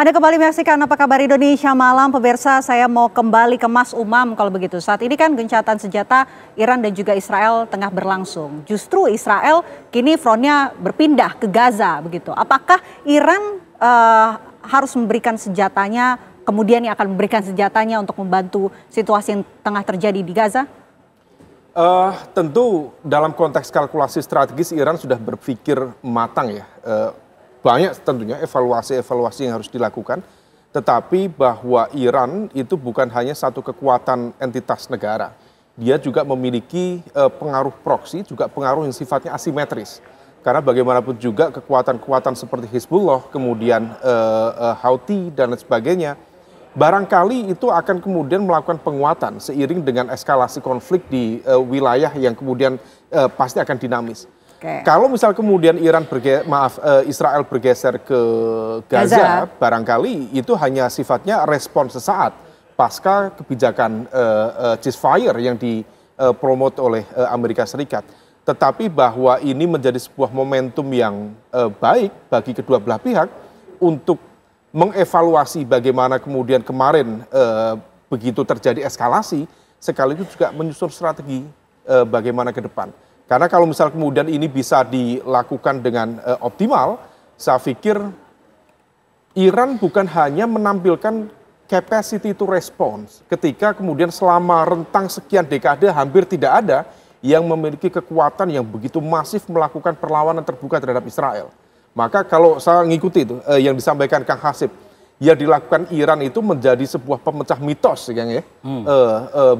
Anda kembali menyaksikan Apa Kabar Indonesia Malam. Pemirsa, saya mau kembali ke Mas Umam kalau begitu. Saat ini kan gencatan senjata Iran dan juga Israel tengah berlangsung. Justru Israel kini frontnya berpindah ke Gaza begitu. Apakah Iran harus memberikan senjatanya, kemudian yang akan memberikan senjatanya untuk membantu situasi yang tengah terjadi di Gaza? Tentu dalam konteks kalkulasi strategis Iran sudah berpikir matang ya. Banyak tentunya evaluasi yang harus dilakukan, tetapi bahwa Iran itu bukan hanya satu kekuatan entitas negara, dia juga memiliki pengaruh proksi, juga pengaruh yang sifatnya asimetris. Karena bagaimanapun juga kekuatan-kekuatan seperti Hizbullah, kemudian Houthi dan lain sebagainya, barangkali itu akan kemudian melakukan penguatan seiring dengan eskalasi konflik di wilayah yang kemudian pasti akan dinamis. Kalau misal kemudian Israel bergeser ke Gaza, barangkali itu hanya sifatnya respon sesaat pasca kebijakan ceasefire yang dipromot oleh Amerika Serikat. Tetapi bahwa ini menjadi sebuah momentum yang baik bagi kedua belah pihak untuk mengevaluasi bagaimana kemudian kemarin begitu terjadi eskalasi, sekaligus juga menyusun strategi bagaimana ke depan. Karena kalau misal kemudian ini bisa dilakukan dengan optimal, saya pikir Iran bukan hanya menampilkan capacity to response ketika kemudian selama rentang sekian dekade hampir tidak ada yang memiliki kekuatan yang begitu masif melakukan perlawanan terbuka terhadap Israel. Maka kalau saya ngikuti itu yang disampaikan Kang Hasib, yang dilakukan Iran itu menjadi sebuah pemecah mitos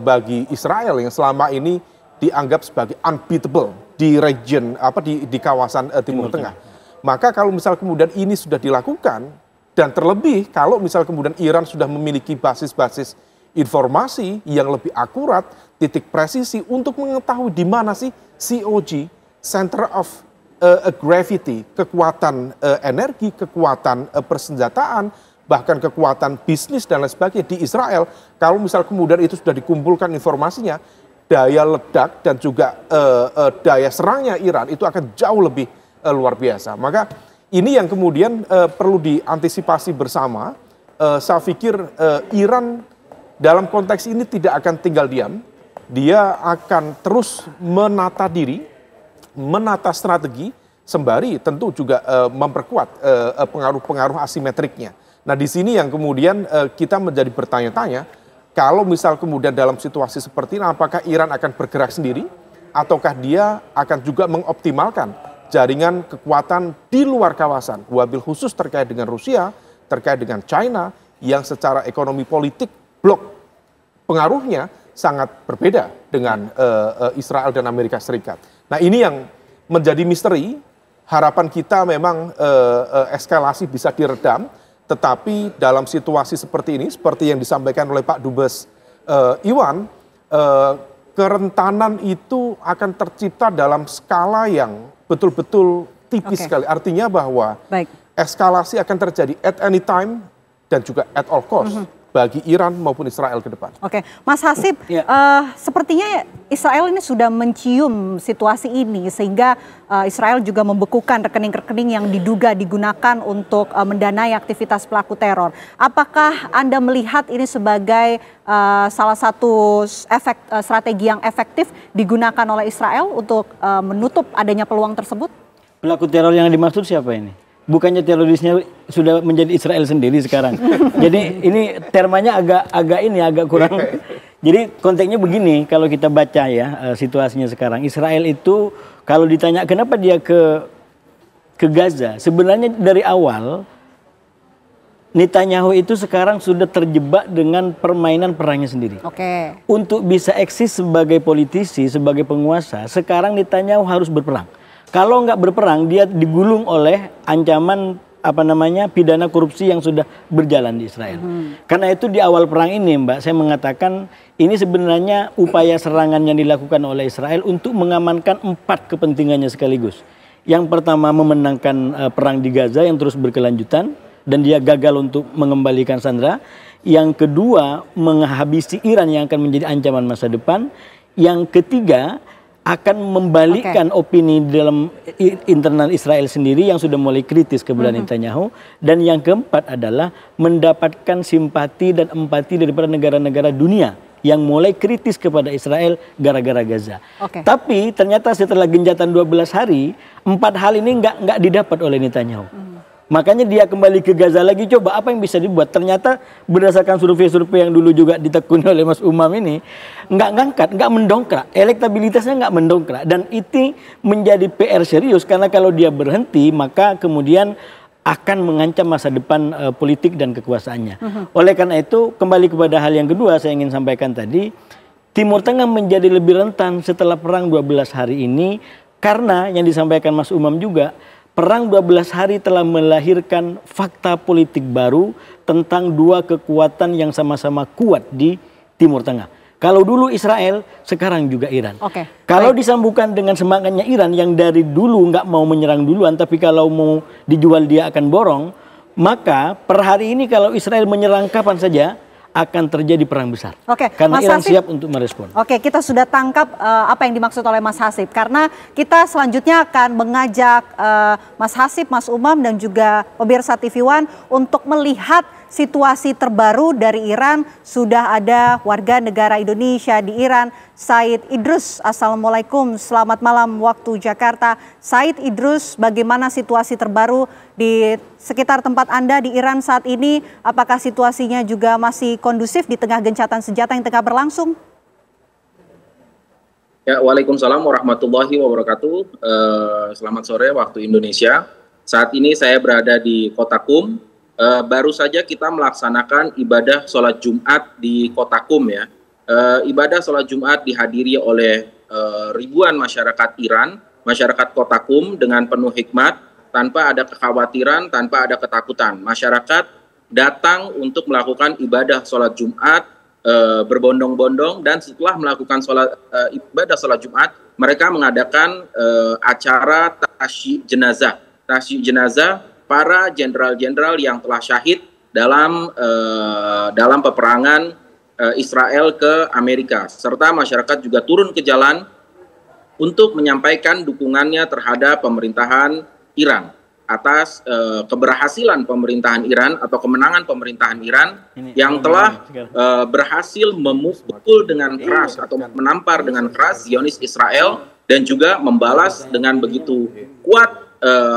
bagi Israel yang selama ini dianggap sebagai unbeatable di region di kawasan Timur Tengah. Maka kalau misal kemudian ini sudah dilakukan, dan terlebih kalau misal kemudian Iran sudah memiliki basis-basis informasi yang lebih akurat, titik presisi untuk mengetahui di mana sih COG, Center of Gravity, kekuatan energi, kekuatan persenjataan, bahkan kekuatan bisnis dan lain sebagainya di Israel. Kalau misal kemudian itu sudah dikumpulkan informasinya, daya ledak dan juga daya serangnya Iran itu akan jauh lebih luar biasa. Maka ini yang kemudian perlu diantisipasi bersama. Saya pikir Iran dalam konteks ini tidak akan tinggal diam. Dia akan terus menata diri, menata strategi, sembari tentu juga memperkuat pengaruh-pengaruh asimetriknya. Nah di sini yang kemudian kita menjadi bertanya-tanya, kalau misal kemudian dalam situasi seperti ini, apakah Iran akan bergerak sendiri, ataukah dia akan juga mengoptimalkan jaringan kekuatan di luar kawasan, wabil khusus terkait dengan Rusia, terkait dengan China, yang secara ekonomi politik blok pengaruhnya sangat berbeda dengan Israel dan Amerika Serikat. Nah ini yang menjadi misteri. Harapan kita memang eskalasi bisa diredam. Tetapi dalam situasi seperti ini, seperti yang disampaikan oleh Pak Dubes Iwan, kerentanan itu akan tercipta dalam skala yang betul-betul tipis sekali. Artinya bahwa eskalasi akan terjadi at any time dan juga at all cost bagi Iran maupun Israel ke depan. Oke, Mas Hasib, sepertinya Israel ini sudah mencium situasi ini sehingga Israel juga membekukan rekening-rekening yang diduga digunakan untuk mendanai aktivitas pelaku teror. Apakah Anda melihat ini sebagai salah satu strategi yang efektif digunakan oleh Israel untuk menutup adanya peluang tersebut? Pelaku teror yang dimaksud siapa ini? Bukannya terorisnya sudah menjadi Israel sendiri sekarang. Jadi ini termanya agak kurang. Jadi konteksnya begini, kalau kita baca ya situasinya sekarang. Israel itu kalau ditanya kenapa dia ke Gaza, sebenarnya dari awal Netanyahu itu sekarang sudah terjebak dengan permainan perangnya sendiri. Untuk bisa eksis sebagai politisi, sebagai penguasa, sekarang Netanyahu harus berperang. Kalau nggak berperang, dia digulung oleh ancaman pidana korupsi yang sudah berjalan di Israel. Karena itu di awal perang ini, Mbak, saya mengatakan ini sebenarnya upaya serangan yang dilakukan oleh Israel untuk mengamankan 4 kepentingannya sekaligus. Yang pertama memenangkan perang di Gaza yang terus berkelanjutan dan dia gagal untuk mengembalikan sandera. Yang kedua menghabisi Iran yang akan menjadi ancaman masa depan. Yang ketiga akan membalikkan opini dalam internal Israel sendiri yang sudah mulai kritis kepada Netanyahu. Dan yang keempat adalah mendapatkan simpati dan empati daripada negara-negara dunia yang mulai kritis kepada Israel gara-gara Gaza. Tapi ternyata setelah genjatan 12 hari, 4 hal ini nggak didapat oleh Netanyahu. Makanya dia kembali ke Gaza lagi, coba apa yang bisa dibuat. Ternyata berdasarkan survei-survei yang dulu juga ditekuni oleh Mas Umam ini, nggak ngangkat, nggak mendongkrak. Elektabilitasnya nggak mendongkrak. Dan itu menjadi PR serius, karena kalau dia berhenti, maka kemudian akan mengancam masa depan politik dan kekuasaannya. Oleh karena itu, kembali kepada hal yang kedua saya ingin sampaikan tadi, Timur Tengah menjadi lebih rentan setelah perang 12 hari ini, karena yang disampaikan Mas Umam juga, perang 12 hari telah melahirkan fakta politik baru tentang dua kekuatan yang sama-sama kuat di Timur Tengah. Kalau dulu Israel, sekarang juga Iran. Kalau disambungkan dengan semangatnya Iran yang dari dulu nggak mau menyerang duluan, tapi kalau mau dijual dia akan borong, maka per hari ini kalau Israel menyerang kapan saja, akan terjadi perang besar. Karena Mas Iran Hasib, siap untuk merespon. Kita sudah tangkap apa yang dimaksud oleh Mas Hasib. Karena kita selanjutnya akan mengajak Mas Hasib, Mas Umam, dan juga pemirsa TV One untuk melihat situasi terbaru dari Iran. Sudah ada warga negara Indonesia di Iran, Said Idrus. Assalamualaikum, selamat malam waktu Jakarta. Said Idrus, bagaimana situasi terbaru di sekitar tempat Anda di Iran saat ini? Apakah situasinya juga masih kondusif di tengah gencatan senjata yang tengah berlangsung? Ya, Waalaikumsalam warahmatullahi wabarakatuh. Selamat sore waktu Indonesia. Saat ini saya berada di Kota Qum. Baru saja kita melaksanakan ibadah sholat Jumat di Kota Qum ya. Ibadah sholat Jumat dihadiri oleh ribuan masyarakat Iran, masyarakat Kota Qum dengan penuh hikmat, tanpa ada kekhawatiran, tanpa ada ketakutan. Masyarakat datang untuk melakukan ibadah sholat Jumat berbondong-bondong, dan setelah melakukan ibadah sholat Jumat, mereka mengadakan acara tasyik jenazah. Tasyik jenazah para jenderal-jenderal yang telah syahid dalam peperangan Israel ke Amerika, serta masyarakat juga turun ke jalan untuk menyampaikan dukungannya terhadap pemerintahan Iran atas keberhasilan pemerintahan Iran atau kemenangan pemerintahan Iran yang telah berhasil memukul dengan keras atau menampar dengan keras Zionis Israel, dan juga membalas dengan begitu kuat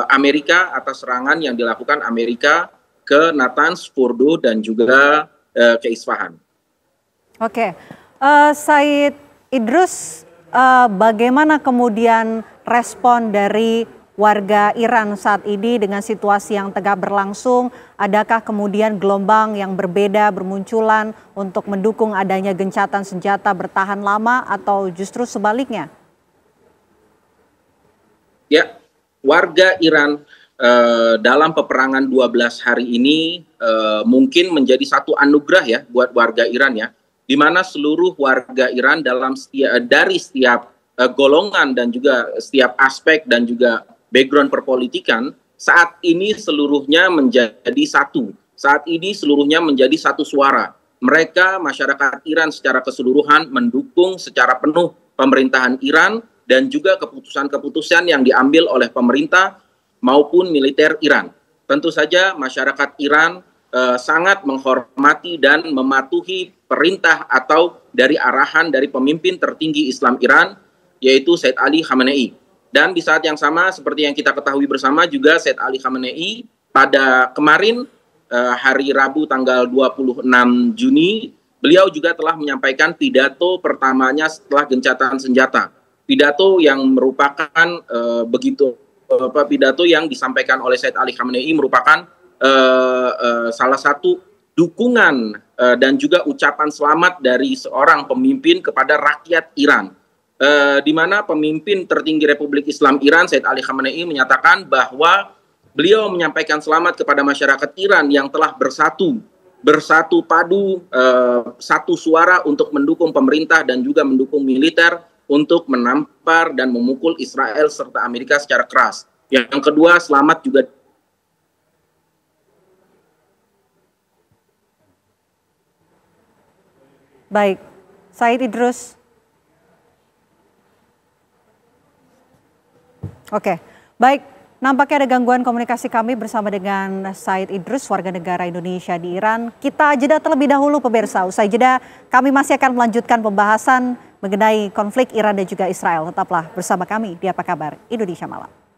Amerika atas serangan yang dilakukan Amerika ke Natanz, Fordo, dan juga ke Isfahan. Said Idrus, bagaimana kemudian respon dari warga Iran saat ini dengan situasi yang tengah berlangsung? Adakah kemudian gelombang yang berbeda bermunculan untuk mendukung adanya gencatan senjata bertahan lama, atau justru sebaliknya? Ya, warga Iran dalam peperangan 12 hari ini mungkin menjadi satu anugerah ya buat warga Iran ya, di mana seluruh warga Iran dari setiap golongan dan juga setiap aspek dan juga background perpolitikan saat ini seluruhnya menjadi satu. Saat ini seluruhnya menjadi satu suara. Mereka, masyarakat Iran secara keseluruhan mendukung secara penuh pemerintahan Iran dan juga keputusan-keputusan yang diambil oleh pemerintah maupun militer Iran. Tentu saja masyarakat Iran sangat menghormati dan mematuhi perintah atau dari arahan dari pemimpin tertinggi Islam Iran, yaitu Said Ali Khamenei. Dan di saat yang sama, seperti yang kita ketahui bersama juga, Said Ali Khamenei pada kemarin hari Rabu tanggal 26 Juni, beliau juga telah menyampaikan pidato pertamanya setelah gencatan senjata. Pidato yang merupakan pidato yang disampaikan oleh Said Ali Khamenei merupakan salah satu dukungan dan juga ucapan selamat dari seorang pemimpin kepada rakyat Iran. Di mana pemimpin tertinggi Republik Islam Iran, Said Ali Khamenei, menyatakan bahwa beliau menyampaikan selamat kepada masyarakat Iran yang telah bersatu padu, satu suara untuk mendukung pemerintah dan juga mendukung militer untuk menampar dan memukul Israel serta Amerika secara keras. Yang kedua, selamat juga. Baik, Said Idrus. Oke, baik. Nampaknya ada gangguan komunikasi kami bersama dengan Said Idrus, warga negara Indonesia di Iran. Kita jeda terlebih dahulu pemirsa. Usai jeda kami masih akan melanjutkan pembahasan mengenai konflik Iran dan juga Israel. Tetaplah bersama kami di Apa Kabar Indonesia Malam.